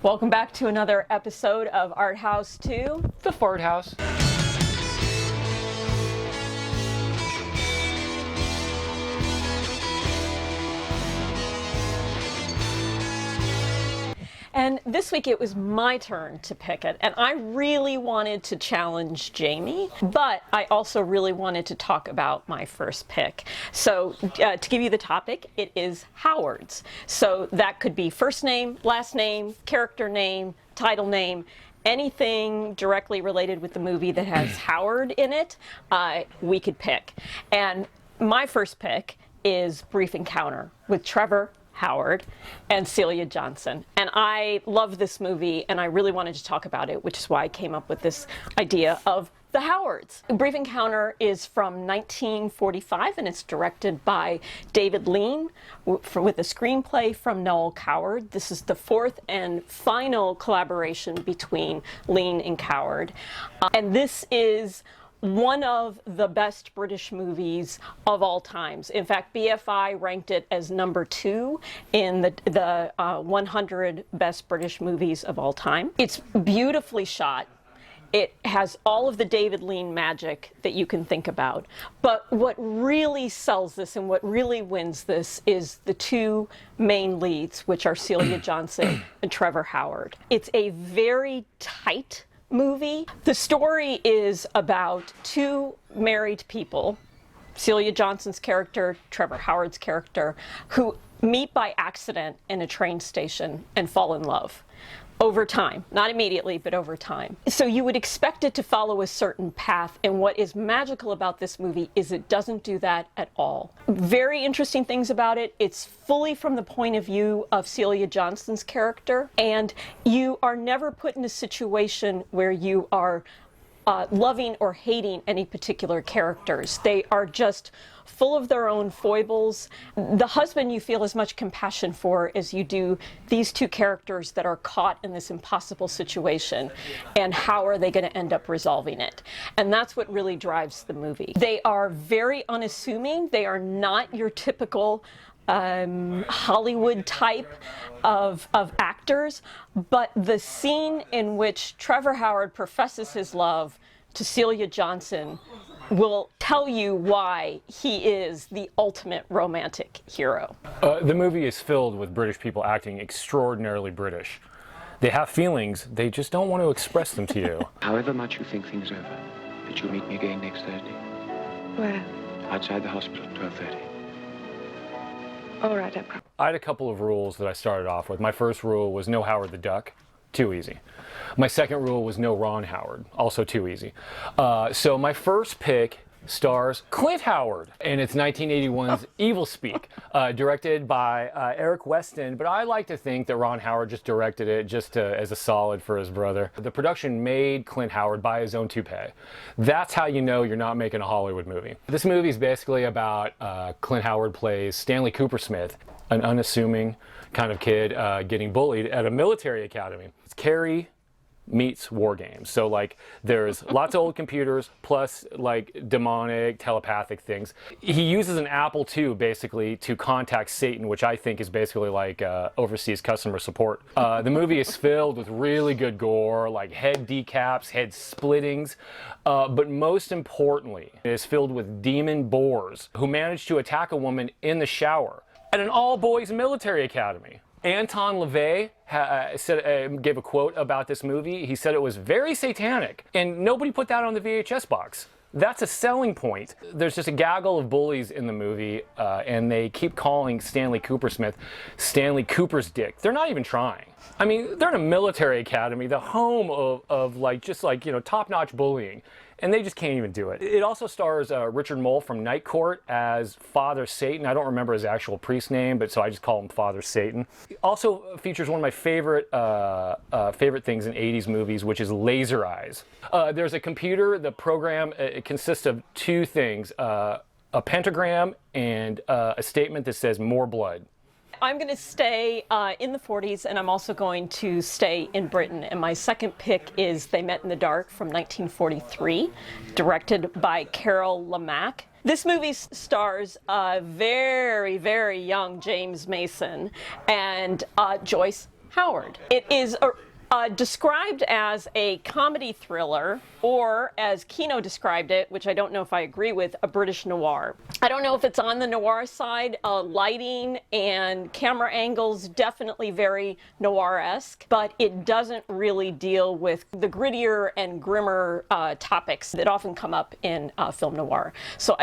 Welcome back to another episode of ArtHouse To The FartHouse. And this week it was my turn to pick it, and I really wanted to challenge Jamie, but I also really wanted to talk about my first pick. So to give you the topic, it is Howards. So that could be first name, last name, character name, title name, anything directly related with the movie that has Howard in it, we could pick. And my first pick is Brief Encounter with Trevor Howard and Celia Johnson. And I love this movie and I really wanted to talk about it, which is why I came up with this idea of the Howards. Brief Encounter is from 1945 and it's directed by David Lean with a screenplay from Noel Coward. This is the fourth and final collaboration between Lean and Coward. And this is one of the best British movies of all times. In fact, BFI ranked it as number 2 in the 100 best British movies of all time. It's beautifully shot. It has all of the David Lean magic that you can think about. But what really sells this and what really wins this is the two main leads, which are Celia Johnson and Trevor Howard. It's a very tight movie. The story is about two married people, Celia Johnson's character, Trevor Howard's character, who meet by accident in a train station and fall in love over time. Not immediately, but over time. So you would expect it to follow a certain path, and what is magical about this movie is it doesn't do that at all. Very interesting things about it. It's fully from the point of view of Celia Johnson's character, and you are never put in a situation where you are loving or hating any particular characters. They are just full of their own foibles. The husband you feel as much compassion for as you do these two characters that are caught in this impossible situation, and how are they going to end up resolving it. And that's what really drives the movie. They are very unassuming. They are not your typical Hollywood type of actors, but the scene in which Trevor Howard professes his love to Celia Johnson will tell you why he is the ultimate romantic hero. The movie is filled with British people acting extraordinarily British. They have feelings, they just don't want to express them to you. However much you think things over, that you'll meet me again next Thursday. Where? Outside the hospital at 12:30. All right, I've come. I had a couple of rules that I started off with. My first rule was no Howard the Duck. Too easy. My second rule was no Ron Howard. Also too easy. So my first pick stars Clint Howard, and it's 1981's Evil Speak, directed by Eric Weston, but I like to think that Ron Howard just directed it as a solid for his brother. The production made Clint Howard buy his own toupee. That's how you know you're not making a Hollywood movie. This movie is basically about Clint Howard plays Stanley Cooper Smith, an unassuming kind of kid getting bullied at a military academy. It's Carrie meets war games. So like there's lots of old computers plus like demonic telepathic things. He uses an Apple II basically to contact Satan, which I think is basically like overseas customer support. The movie is filled with really good gore, like head decaps, head splittings, but most importantly it is filled with demon boars who manage to attack a woman in the shower at an all-boys military academy. Anton LaVey gave a quote about this movie. He said it was very satanic, and nobody put that on the VHS box. That's a selling point. There's just a gaggle of bullies in the movie, and they keep calling Stanley Cooper Smith Stanley Cooper's dick. They're not even trying. I mean, they're in a military academy, the home of like just like, you know, top-notch bullying. And they just can't even do it. It also stars Richard Mole from Night Court as Father Satan. I don't remember his actual priest name, but so I just call him Father Satan. It also features one of my favorite things in 80s movies, which is Laser Eyes. There's a computer. The program it consists of two things, a pentagram and a statement that says more blood. I'm going to stay in the 40s, and I'm also going to stay in Britain. And my second pick is They Met in the Dark from 1943, directed by Carol Lamack. This movie stars a very, very young James Mason and Joyce Howard. It is described as a comedy thriller, or as Kino described it, which I don't know if I agree with, a British noir. I don't know if it's on the noir side. Lighting and camera angles definitely very noir-esque, but it doesn't really deal with the grittier and grimmer topics that often come up in film noir. So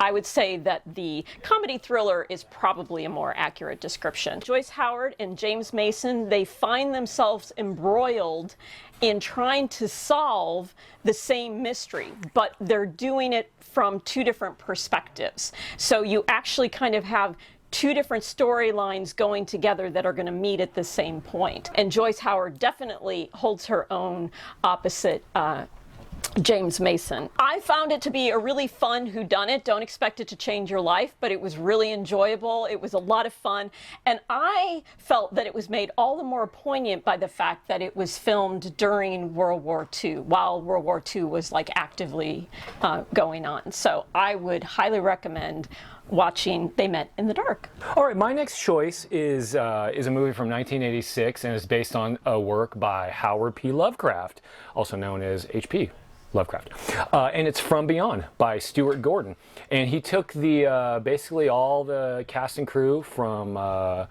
I would say that the comedy thriller is probably a more accurate description. Joyce Howard and James Mason, they find themselves embroiled in trying to solve the same mystery, but they're doing it from two different perspectives. So you actually kind of have two different storylines going together that are going to meet at the same point. And Joyce Howard definitely holds her own opposite James Mason. I found it to be a really fun whodunit. Don't expect it to change your life, but it was really enjoyable. It was a lot of fun, and I felt that it was made all the more poignant by the fact that it was filmed during World War II, while World War II was like actively going on. So I would highly recommend watching They Met in the Dark. All right, my next choice is a movie from 1986, and it's based on a work by Howard P. Lovecraft, also known as H.P. Lovecraft, and it's From Beyond by Stuart Gordon. And he took the basically all the cast and crew from a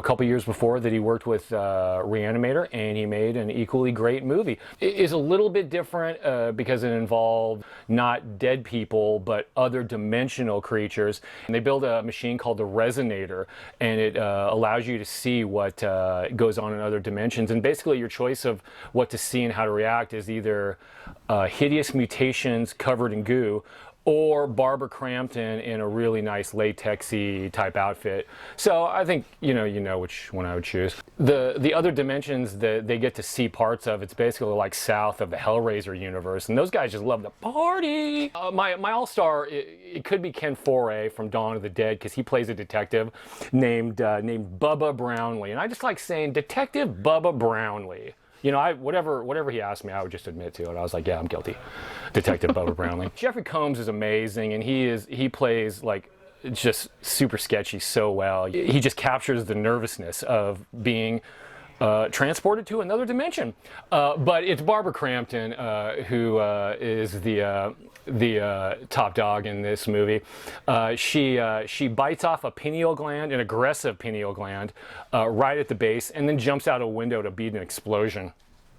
couple years before that he worked with Reanimator, and he made an equally great movie. It is a little bit different because it involved not dead people but other dimensional creatures. And they build a machine called the Resonator, and it allows you to see what goes on in other dimensions. And basically your choice of what to see and how to react is either hideous mutations covered in goo, or Barbara Crampton in a really nice latexy type outfit. So I think you know which one I would choose. The other dimensions that they get to see parts of, it's basically like south of the Hellraiser universe, and those guys just love to party. My all-star, it could be Ken Foray from Dawn of the Dead, because he plays a detective named Bubba Brownlee, and I just like saying Detective Bubba Brownlee. You know, whatever he asked me, I would just admit to it. I was like, yeah, I'm guilty. Detective Bubba Brownlee. Jeffrey Combs is amazing, and he plays like just super sketchy so well. He just captures the nervousness of being transported to another dimension. But it's Barbara Crampton who is the top dog in this movie. She bites off a pineal gland, an aggressive pineal gland, right at the base, and then jumps out a window to beat an explosion.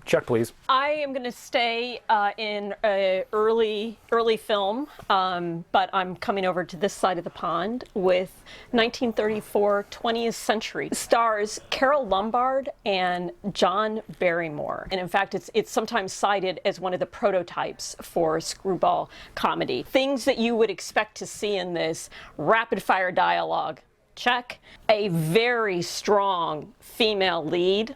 Check, please. I am going to stay in early film, but I'm coming over to this side of the pond with 1934 20th Century. It stars Carole Lombard and John Barrymore. And in fact, it's sometimes cited as one of the prototypes for screwball comedy. Things that you would expect to see in this: rapid fire dialogue, check. A very strong female lead,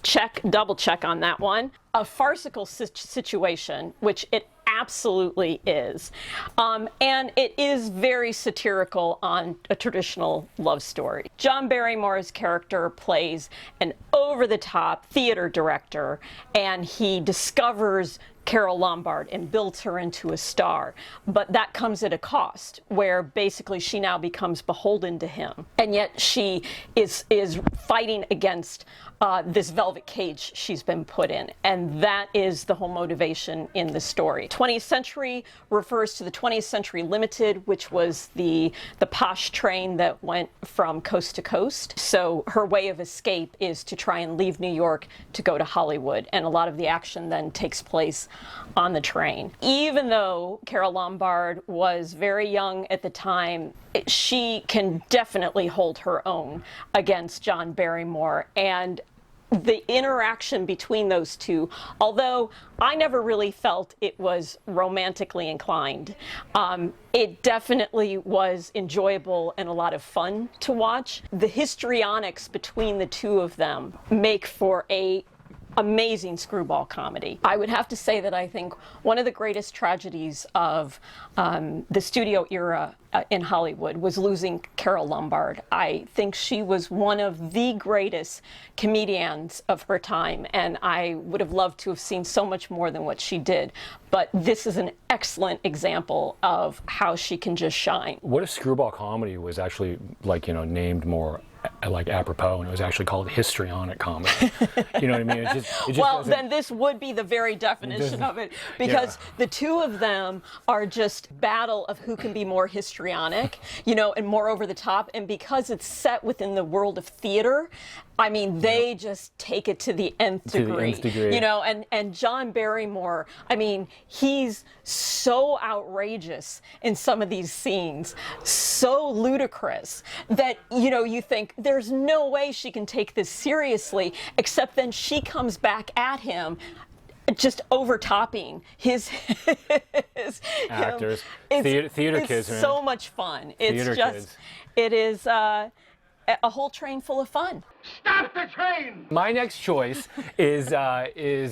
check, double check on that one. A farcical situation, which it absolutely is. And it is very satirical on a traditional love story. John Barrymore's character plays an over-the-top theater director, and he discovers Carole Lombard and builds her into a star. But that comes at a cost, where basically she now becomes beholden to him. And yet she is fighting against this velvet cage she's been put in. And that is the whole motivation in the story. 20th Century refers to the 20th Century Limited, which was the posh train that went from coast to coast. So her way of escape is to try and leave New York to go to Hollywood. And a lot of the action then takes place on the train. Even though Carole Lombard was very young at the time, she can definitely hold her own against John Barrymore. And the interaction between those two, although I never really felt it was romantically inclined, it definitely was enjoyable and a lot of fun to watch. The histrionics between the two of them make for a amazing screwball comedy. I would have to say that I think one of the greatest tragedies of the studio era in Hollywood was losing Carole Lombard. I think she was one of the greatest comedians of her time, and I would have loved to have seen so much more than what she did. But this is an excellent example of how she can just shine. What if screwball comedy was actually, like, named more like apropos, and it was actually called histrionic comedy. You know what I mean? It just Well, doesn't- then this would be the very definition of it, because the two of them are just battle of who can be more histrionic, you know, and more over the top. And because it's set within the world of theater, I mean, they just take it to the nth degree. You know, and John Barrymore, I mean, he's so outrageous in some of these scenes, so ludicrous that, you know, you think there's no way she can take this seriously, except then she comes back at him just overtopping his actors. It's, Theater kids, it's man. so much fun. It's Theater just, kids. it is a whole train full of fun. Stop the train! My next choice is there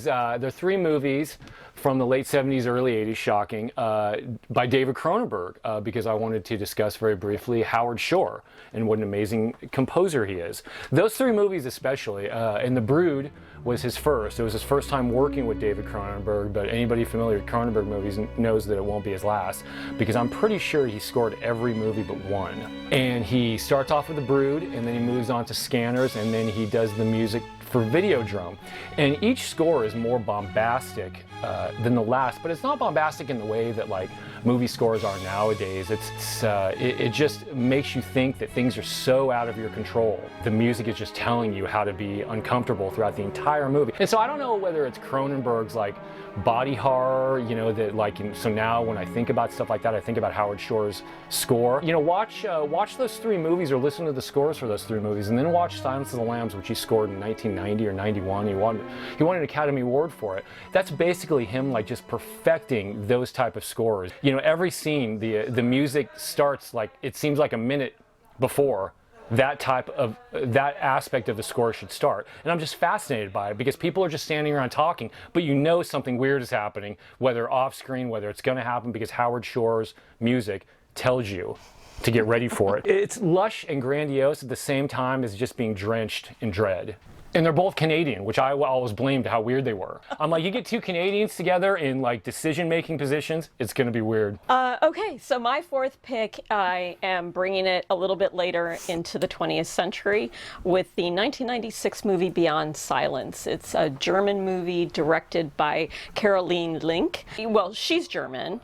are 3 movies from the late 70s, early 80s, shocking, by David Cronenberg, because I wanted to discuss very briefly Howard Shore and what an amazing composer he is. Those 3 movies especially, and The Brood was his first. It was his first time working with David Cronenberg, but anybody familiar with Cronenberg movies knows that it won't be his last, because I'm pretty sure he scored every movie but one. And he starts off with The Brood, and then he moves on to Scanners, and then he does the music for Videodrome. And each score is more bombastic than the last, but it's not bombastic in the way that like movie scores are nowadays. It just makes you think that things are so out of your control. The music is just telling you how to be uncomfortable throughout the entire movie. And so I don't know whether it's Cronenberg's like body horror, you know, that like, so now when I think about stuff like that, I think about Howard Shore's score. You know, watch those 3 movies or listen to the scores for those 3 movies, and then watch Silence of the Lambs, which he scored in 1990 or 91. He won an Academy Award for it. That's basically him like just perfecting those type of scores. You know, every scene, the music starts like, it seems like a minute before that aspect of the score should start. And I'm just fascinated by it, because people are just standing around talking, but you know something weird is happening, whether off screen, whether it's gonna happen, because Howard Shore's music tells you to get ready for it. It's lush and grandiose at the same time as just being drenched in dread. And they're both Canadian, which I always blamed how weird they were. I'm like, you get 2 Canadians together in like decision-making positions, it's gonna be weird. Okay, so my 4th pick, I am bringing it a little bit later into the 20th century with the 1996 movie Beyond Silence. It's a German movie directed by Caroline Link. Well, she's German,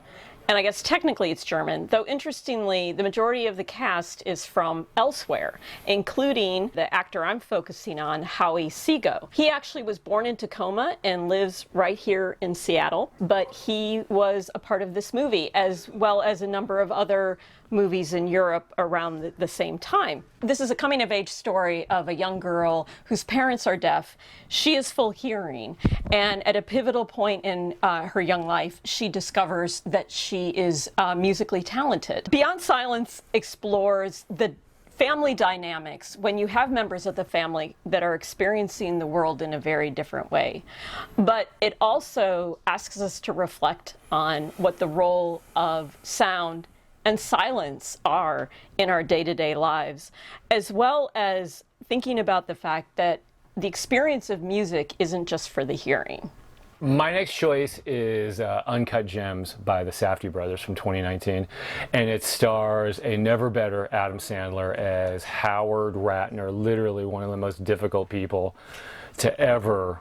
and I guess technically it's German, though interestingly, the majority of the cast is from elsewhere, including the actor I'm focusing on, Howie Seago. He actually was born in Tacoma and lives right here in Seattle, but he was a part of this movie, as well as a number of other movies in Europe around the same time. This is a coming-of-age story of a young girl whose parents are deaf. She is full hearing, and at a pivotal point in her young life, she discovers that she is musically talented. Beyond Silence explores the family dynamics when you have members of the family that are experiencing the world in a very different way. But it also asks us to reflect on what the role of sound and silence are in our day-to-day lives, as well as thinking about the fact that the experience of music isn't just for the hearing. My next choice is Uncut Gems by the Safdie brothers from 2019, and it stars a never better Adam Sandler as Howard Ratner, literally one of the most difficult people to ever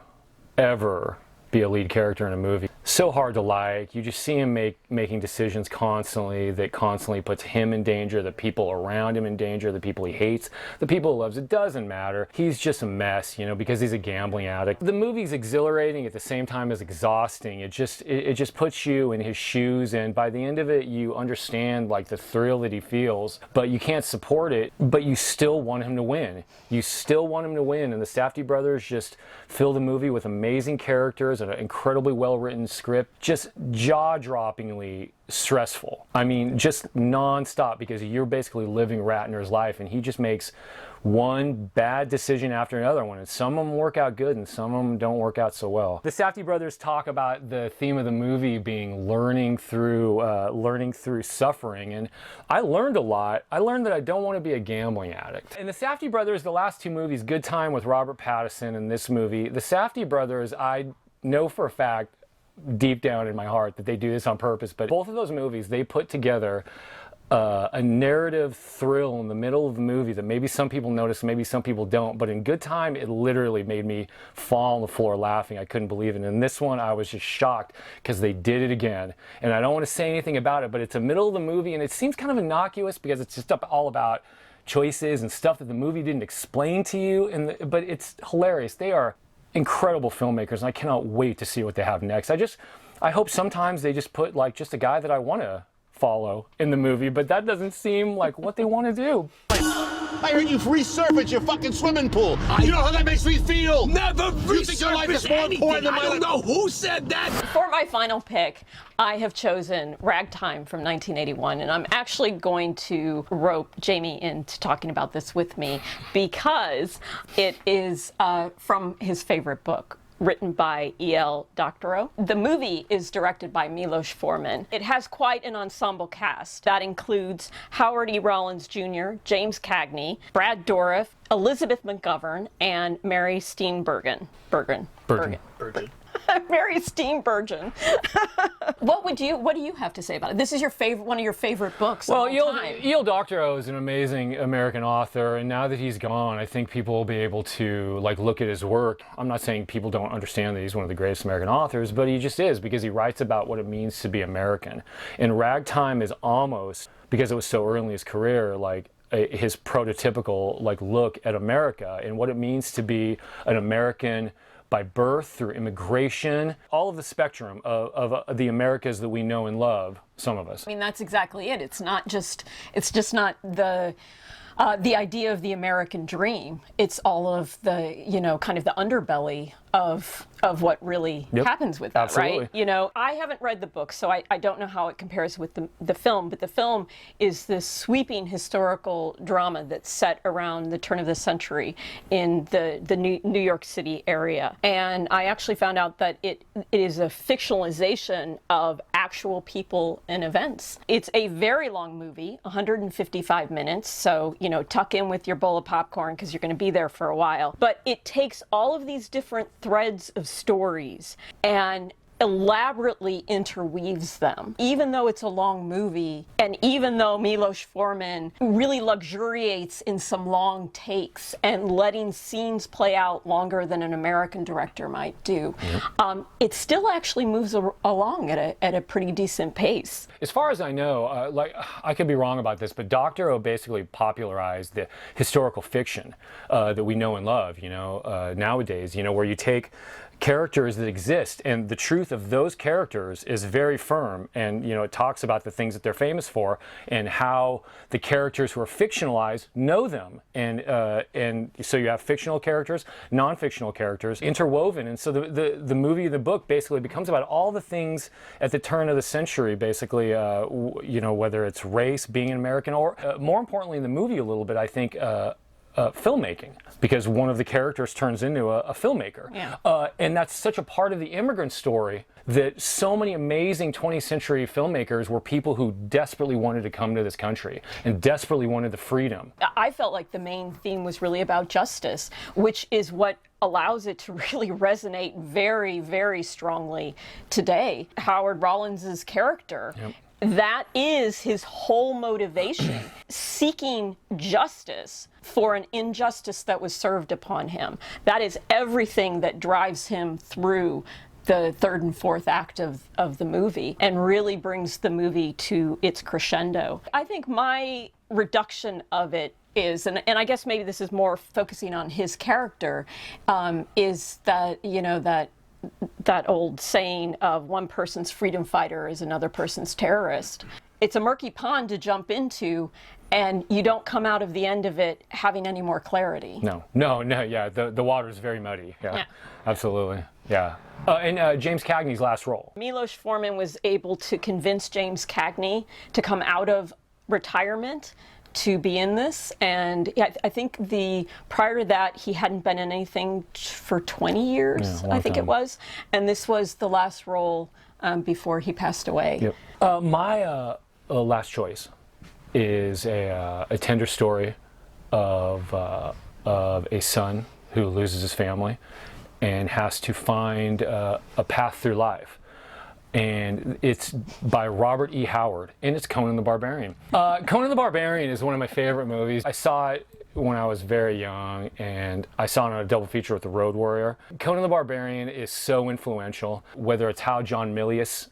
be a lead character in a movie. So hard to like. You just see him making decisions constantly that constantly puts him in danger, the people around him in danger, the people he hates, the people he loves. It doesn't matter. He's just a mess, you know, because he's a gambling addict. The movie's exhilarating at the same time as exhausting. It just puts you in his shoes, and by the end of it, you understand like the thrill that he feels, but you can't support it, but you still want him to win. You still want him to win, and the Safdie brothers just fill the movie with amazing characters and an incredibly well-written script, just jaw-droppingly stressful. I mean, just non-stop, because you're basically living Ratner's life, and he just makes one bad decision after another one, and some of them work out good and some of them don't work out so well. The Safdie brothers talk about the theme of the movie being learning through suffering, and I learned a lot. I learned that I don't want to be a gambling addict. And the Safdie brothers, the last 2 movies, Good Time with Robert Pattinson and this movie, the Safdie brothers, I know for a fact deep down in my heart that they do this on purpose, but both of those movies, they put together a narrative thrill in the middle of the movie that maybe some people notice, maybe some people don't, but in good time, it literally made me fall on the floor laughing. I couldn't believe it. And in this one, I was just shocked because they did it again. And I don't want to say anything about it, but it's the middle of the movie, and it seems kind of innocuous because it's just all about choices and stuff that the movie didn't explain to you. But it's hilarious. They are incredible filmmakers, and I cannot wait to see what they have next. I hope sometimes they just put like just a guy that I want to follow in the movie, but that doesn't seem like what they want to do. I heard you resurface your fucking swimming pool. You know how that makes me feel? Never You think your life is more important than I my don't life? know who said that. For my final pick, I have chosen Ragtime from 1981, and I'm actually going to rope Jamie into talking about this with me because it is from his favorite book, written by E.L. Doctorow. The movie is directed by Milos Forman. It has quite an ensemble cast. That includes Howard E. Rollins Jr., James Cagney, Brad Dourif, Elizabeth McGovern, and Mary Steenburgen. Bergen. Mary Steenburgen. What do you have to say about it? This is your favorite, one of your favorite books of all time. E.L. Doctorow is an amazing American author, and now that he's gone, I think people will be able to like look at his work. I'm not saying people don't understand that he's one of the greatest American authors, but he just is, because he writes about what it means to be American. And Ragtime is almost, because it was so early in his career, like his prototypical like look at America and what it means to be an American by birth, through immigration, all of the spectrum of the Americas that we know and love, some of us. I mean, that's exactly it. It's just not the idea of the American dream. It's all of the, kind of the underbelly of what really happens with that, Absolutely. right? I haven't read the book, so I don't know how it compares with the film, but the film is this sweeping historical drama that's set around the turn of the century in the New York City area. And I actually found out that it is a fictionalization of actual people and events. It's a very long movie, 155 minutes, so, tuck in with your bowl of popcorn because you're going to be there for a while. But it takes all of these different threads of stories and elaborately interweaves them. Even though it's a long movie, and even though Milos Forman really luxuriates in some long takes and letting scenes play out longer than an American director might do, it still actually moves along at a pretty decent pace. As far as I know, I could be wrong about this, but Doctorow basically popularized the historical fiction that we know and love, nowadays, where you take characters that exist, and the truth of those characters is very firm, and it talks about the things that they're famous for and how the characters who are fictionalized know them, and so you have fictional characters, non-fictional characters interwoven, and so the movie, the book basically becomes about all the things at the turn of the century, basically, whether it's race, being an American, or more importantly in the movie a little bit, I think, filmmaking, because one of the characters turns into a filmmaker. Yeah. And that's such a part of the immigrant story that so many amazing 20th century filmmakers were people who desperately wanted to come to this country and desperately wanted the freedom. I felt like the main theme was really about justice, which is what allows it to really resonate very, very strongly today. Howard Rollins's character, that is his whole motivation, seeking justice for an injustice that was served upon him. That is everything that drives him through the third and fourth act of the movie, and really brings the movie to its crescendo. I think my reduction of it is, and I guess maybe this is more focusing on his character, is that, that old saying of one person's freedom fighter is another person's terrorist. It's a murky pond to jump into, and you don't come out of the end of it having any more clarity. No, yeah, the water is very muddy. Yeah. Absolutely, yeah. And James Cagney's last role. Milos Forman was able to convince James Cagney to come out of retirement to be in this, and I think prior to that he hadn't been in anything for 20 years, I think it was, and this was the last role before he passed away. Yep. My last choice is a tender story of a son who loses his family and has to find a path through life. and it's by Robert E. Howard, and it's Conan the Barbarian. Conan the Barbarian is one of my favorite movies. I saw it when I was very young, and I saw it on a double feature with The Road Warrior. Conan the Barbarian is so influential, whether it's how John Milius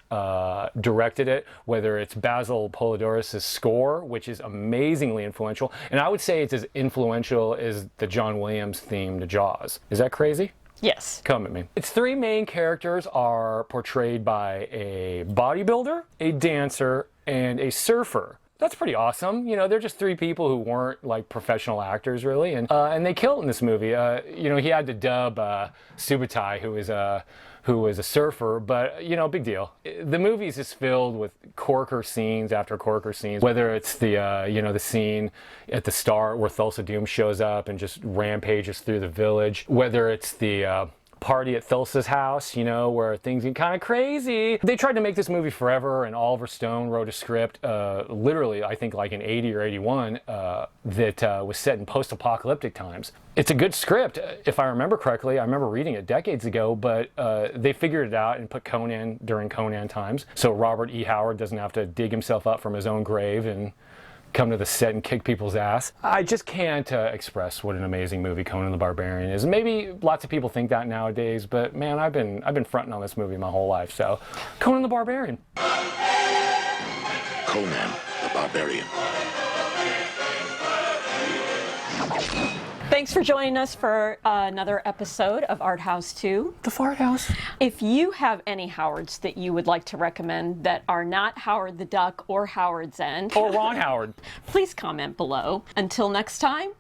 directed it, whether it's Basil Polidoris' score, which is amazingly influential, and I would say it's as influential as the John Williams theme to Jaws. Is that crazy? Yes. Come at me. Its three main characters are portrayed by a bodybuilder, a dancer, and a surfer. That's pretty awesome. You know, they're just three people who weren't like professional actors really, and they killed in this movie. You know, he had to dub Subutai, who was a surfer, but you know, big deal. The movie is just filled with corker scenes after corker scenes. Whether it's the you know, the scene at the start where Thulsa Doom shows up and just rampages through the village, whether it's the party at Thulsa's house, you know, where things get kind of crazy. They tried to make this movie forever, and Oliver Stone wrote a script, literally, I think like in 80 or 81, that was set in post-apocalyptic times. It's a good script, if I remember correctly. I remember reading it decades ago, but they figured it out and put Conan during Conan times, so Robert E. Howard doesn't have to dig himself up from his own grave and come to the set and kick people's ass. I just can't express what an amazing movie Conan the Barbarian is. Maybe lots of people think that nowadays, but man, I've been fronting on this movie my whole life. So, Conan the Barbarian. Conan the Barbarian. Thanks for joining us for another episode of ArtHouse To The FartHouse. If you have any Howards that you would like to recommend that are not Howard the Duck or Howard's End, Or Ron Howard. please comment below. Until next time,